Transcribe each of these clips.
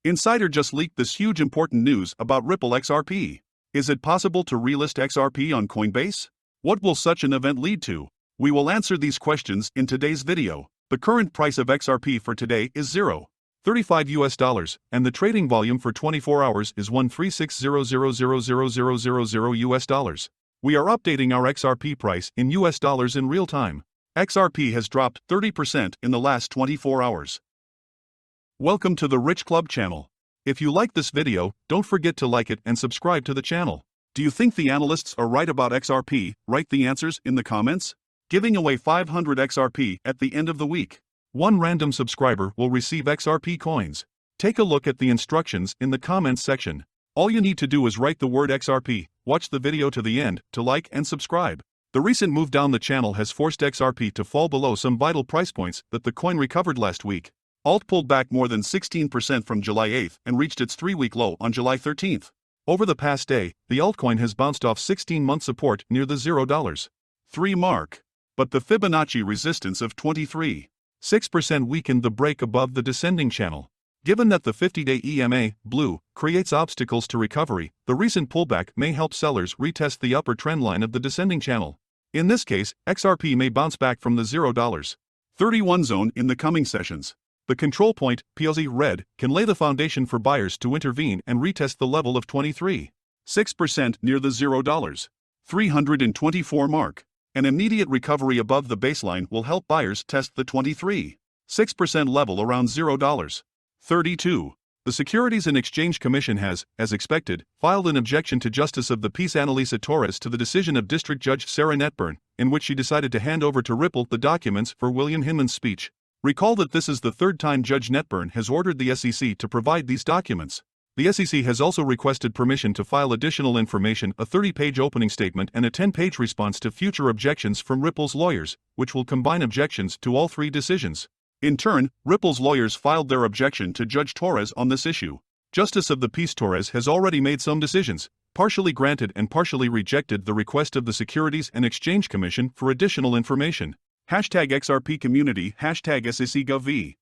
Insider just leaked this huge important news about Ripple XRP. Is it possible to relist XRP on Coinbase? What will such an event lead to? We will answer these questions in today's video. The current price of XRP for today is $0.35 and the trading volume for 24 hours is $136,000,000 We are updating our XRP price in US dollars in real time. XRP has dropped 30% in the last 24 hours. Welcome to the Rich Club channel. If you like this video, don't forget to like it and subscribe to the channel. Do you think the analysts are right about XRP? Write the answers in the comments. Giving away 500 XRP at the end of the week. One random subscriber will receive XRP coins. Take a look at the instructions in the comments section. All you need to do is write the word XRP, watch the video to the end to like and subscribe. The recent move down the channel has forced XRP to fall below some vital price points that the coin recovered last week. Alt pulled back more than 16% from July 8th and reached its 3-week low on July 13th. Over the past day, the altcoin has bounced off 16-month support near the $0.3 mark. But the Fibonacci resistance of 23.6% weakened the break above the descending channel. Given that the 50-day EMA, blue, creates obstacles to recovery, the recent pullback may help sellers retest the upper trend line of the descending channel. In this case, XRP may bounce back from the $0.31 zone in the coming sessions. The control point, PLZ red, can lay the foundation for buyers to intervene and retest the level of 23.6% near the $0.324 mark. An immediate recovery above the baseline will help buyers test the 23.6% level around $0.32. The Securities and Exchange Commission has, as expected, filed an objection to Justice of the Peace Annalisa Torres to the decision of District Judge Sarah Netburn, in which she decided to hand over to Ripple the documents for William Hinman's speech. Recall that this is the third time Judge Netburn has ordered the SEC to provide these documents. The SEC has also requested permission to file additional information, a 30-page opening statement and a 10-page response to future objections from Ripple's lawyers, which will combine objections to all three decisions. In turn, Ripple's lawyers filed their objection to Judge Torres on this issue. Justice of the Peace Torres has already made some decisions, partially granted and partially rejected the request of the Securities and Exchange Commission for additional information. #XRP community, #SECGovV.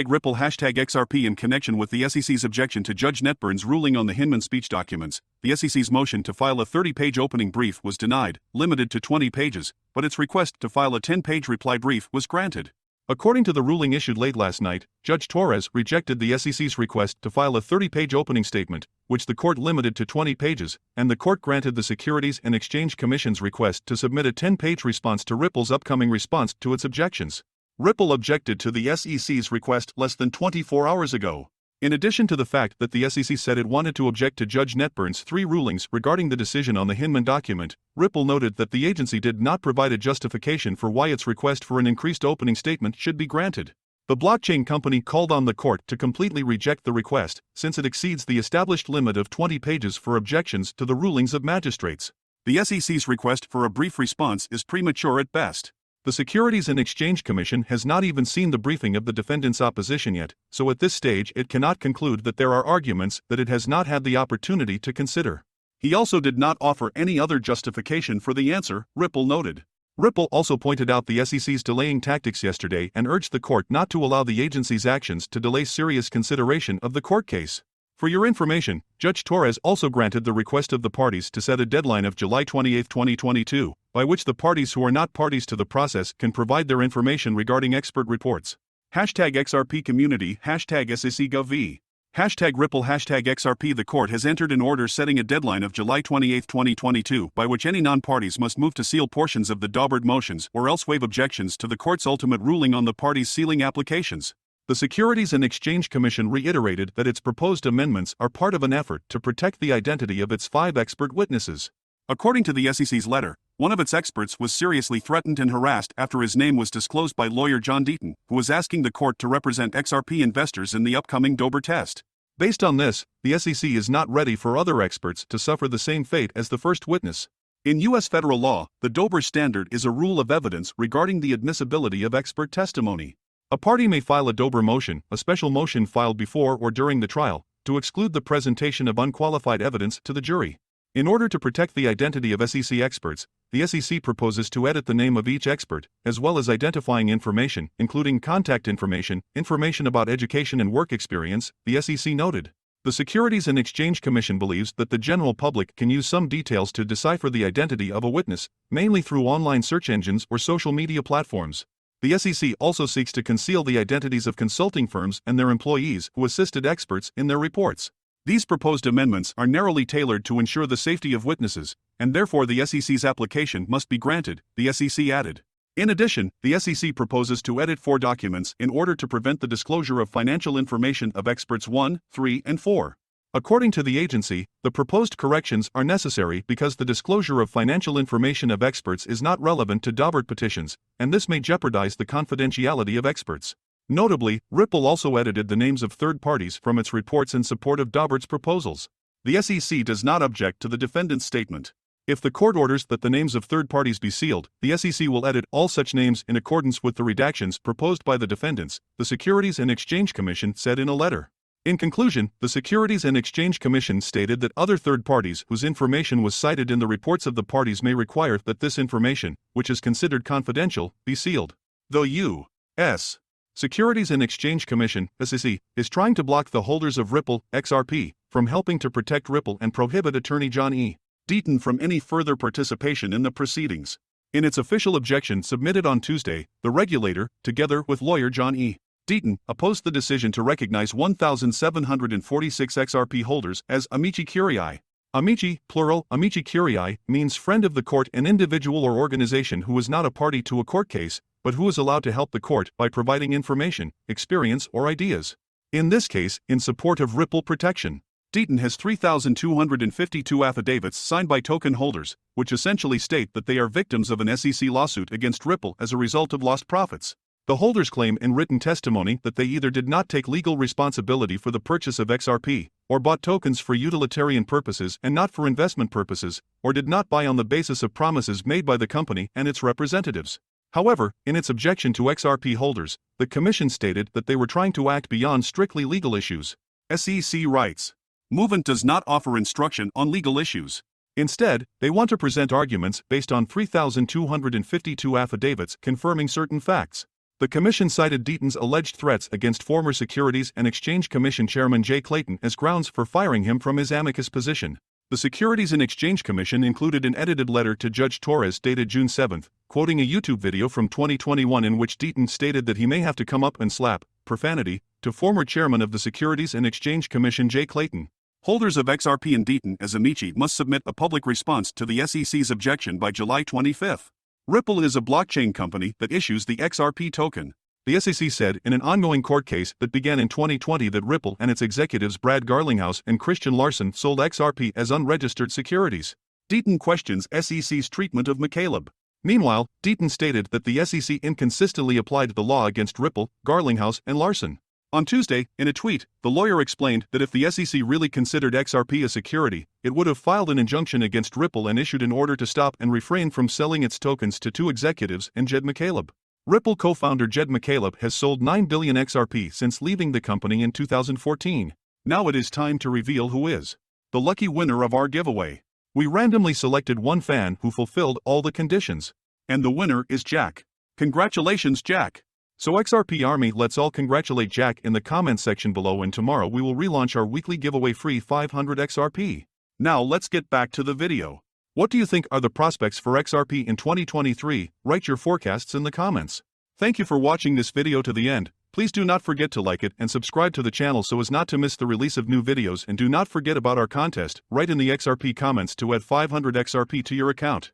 #Ripple, #XRP. In connection with the SEC's objection to Judge Netburn's ruling on the Hinman speech documents, the SEC's motion to file a 30-page opening brief was denied, limited to 20 pages, but its request to file a 10-page reply brief was granted. According to the ruling issued late last night, Judge Torres rejected the SEC's request to file a 30-page opening statement, which the court limited to 20 pages, and the court granted the Securities and Exchange Commission's request to submit a 10-page response to Ripple's upcoming response to its objections. Ripple objected to the SEC's request less than 24 hours ago. In addition to the fact that the SEC said it wanted to object to Judge Netburn's three rulings regarding the decision on the Hinman document, Ripple noted that the agency did not provide a justification for why its request for an increased opening statement should be granted. The blockchain company called on the court to completely reject the request, since it exceeds the established limit of 20 pages for objections to the rulings of magistrates. The SEC's request for a brief response is premature at best. The Securities and Exchange Commission has not even seen the briefing of the defendant's opposition yet, so at this stage it cannot conclude that there are arguments that it has not had the opportunity to consider. He also did not offer any other justification for the answer, Ripple noted. Ripple also pointed out the SEC's delaying tactics yesterday and urged the court not to allow the agency's actions to delay serious consideration of the court case. For your information, Judge Torres also granted the request of the parties to set a deadline of July 28, 2022, by which the parties who are not parties to the process can provide their information regarding expert reports. #XRP community, #SECGovV. #Ripple, #XRP. The court has entered an order setting a deadline of July 28, 2022, by which any non-parties must move to seal portions of the Daubert motions or else waive objections to the court's ultimate ruling on the parties' sealing applications. The Securities and Exchange Commission reiterated that its proposed amendments are part of an effort to protect the identity of its 5 expert witnesses. According to the SEC's letter, one of its experts was seriously threatened and harassed after his name was disclosed by lawyer John Deaton, who was asking the court to represent XRP investors in the upcoming Daubert test. Based on this, the SEC is not ready for other experts to suffer the same fate as the first witness. In U.S. federal law, the Daubert standard is a rule of evidence regarding the admissibility of expert testimony. A party may file a Daubert motion, a special motion filed before or during the trial, to exclude the presentation of unqualified evidence to the jury. In order to protect the identity of SEC experts, the SEC proposes to edit the name of each expert, as well as identifying information, including contact information, information about education and work experience, the SEC noted. The Securities and Exchange Commission believes that the general public can use some details to decipher the identity of a witness, mainly through online search engines or social media platforms. The SEC also seeks to conceal the identities of consulting firms and their employees who assisted experts in their reports. These proposed amendments are narrowly tailored to ensure the safety of witnesses, and therefore the SEC's application must be granted, the SEC added. In addition, the SEC proposes to edit 4 documents in order to prevent the disclosure of financial information of experts 1, 3, and 4. According to the agency, the proposed corrections are necessary because the disclosure of financial information of experts is not relevant to Daubert petitions, and this may jeopardize the confidentiality of experts. Notably, Ripple also edited the names of third parties from its reports in support of Daubert's proposals. The SEC does not object to the defendant's statement. If the court orders that the names of third parties be sealed, the SEC will edit all such names in accordance with the redactions proposed by the defendants, the Securities and Exchange Commission said in a letter. In conclusion, the Securities and Exchange Commission stated that other third parties whose information was cited in the reports of the parties may require that this information, which is considered confidential, be sealed. The U.S. Securities and Exchange Commission, SEC, is trying to block the holders of Ripple, XRP, from helping to protect Ripple and prohibit attorney John E. Deaton from any further participation in the proceedings. In its official objection submitted on Tuesday, the regulator, together with lawyer John E. Deaton, opposed the decision to recognize 1,746 XRP holders as amici curiae. Amici, plural, amici curiae, means friend of the court, an individual or organization who is not a party to a court case, but who is allowed to help the court by providing information, experience, or ideas. In this case, in support of Ripple protection. Deaton has 3,252 affidavits signed by token holders, which essentially state that they are victims of an SEC lawsuit against Ripple as a result of lost profits. The holders claim in written testimony that they either did not take legal responsibility for the purchase of XRP, or bought tokens for utilitarian purposes and not for investment purposes, or did not buy on the basis of promises made by the company and its representatives. However, in its objection to XRP holders, the Commission stated that they were trying to act beyond strictly legal issues. SEC writes, Movement does not offer instruction on legal issues. Instead, they want to present arguments based on 3,252 affidavits confirming certain facts. The Commission cited Deaton's alleged threats against former Securities and Exchange Commission Chairman Jay Clayton as grounds for firing him from his amicus position. The Securities and Exchange Commission included an edited letter to Judge Torres dated June 7, quoting a YouTube video from 2021 in which Deaton stated that he may have to come up and slap, profanity, to former chairman of the Securities and Exchange Commission Jay Clayton. Holders of XRP and Deaton as amici must submit a public response to the SEC's objection by July 25. Ripple is a blockchain company that issues the XRP token. The SEC said in an ongoing court case that began in 2020 that Ripple and its executives Brad Garlinghouse and Christian Larson sold XRP as unregistered securities. Deaton questions SEC's treatment of McCaleb. Meanwhile, Deaton stated that the SEC inconsistently applied the law against Ripple, Garlinghouse, and Larson. On Tuesday, in a tweet, the lawyer explained that if the SEC really considered XRP a security, it would have filed an injunction against Ripple and issued an order to stop and refrain from selling its tokens to 2 executives and Jed McCaleb. Ripple co-founder Jed McCaleb has sold 9 billion XRP since leaving the company in 2014. Now it is time to reveal who is the lucky winner of our giveaway. We randomly selected one fan who fulfilled all the conditions. And the winner is Jack. Congratulations, Jack! So XRP Army, let's all congratulate Jack in the comments section below, and tomorrow we will relaunch our weekly giveaway free 500 XRP. Now let's get back to the video. What do you think are the prospects for XRP in 2023? Write your forecasts in the comments. Thank you for watching this video to the end. Please do not forget to like it and subscribe to the channel so as not to miss the release of new videos, and do not forget about our contest. Write in the XRP comments to add 500 XRP to your account.